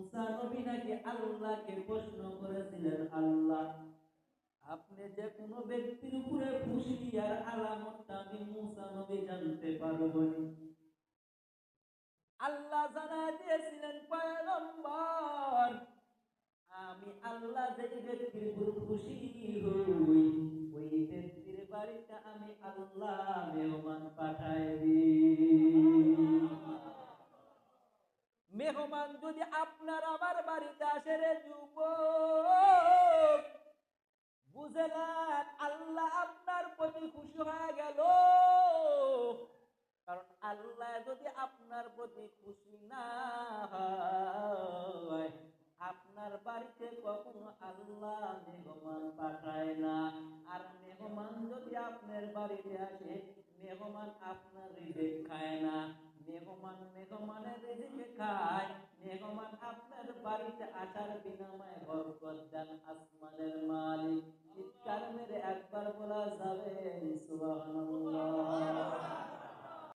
মুসা নবী নাকি আল্লাহকে প্রশ্ন করেছিলেন, আল্লাহ আপনি যে কোনো ব্যক্তির উপরে খুশি আর আলামতটা আমি মুসা নবী জানতে পারবো। আল্লাহ জানা দিয়েছিলেন, পয়গম্বর আমি আল্লাহ যে ব্যক্তির উপর খুশি হই ওই ব্যক্তির বাড়িতে আমি আল্লাহ মেহমান পাঠাই দিই। মেহমান যদি আপনার আমার বাড়িতে আসে রে যুবক, বুঝলেন আল্লাহ আপনার প্রতি খুশি হয়ে গেল। কারণ আল্লাহ যদি আপনার প্রতি খুশি না হয়, আপনার বাড়িতে কখনো আল্লাহ মেহমান পাঠায় না। আর মেহমান যদি আপনার বাড়িতে আসে, মেহমান আপনার রিজিক খায় না, মেহমানের রিজিক খায়। মেহমান আপনার বাড়িতে আসার বিনিময়ে বরকত দেন আসমানের মালিক।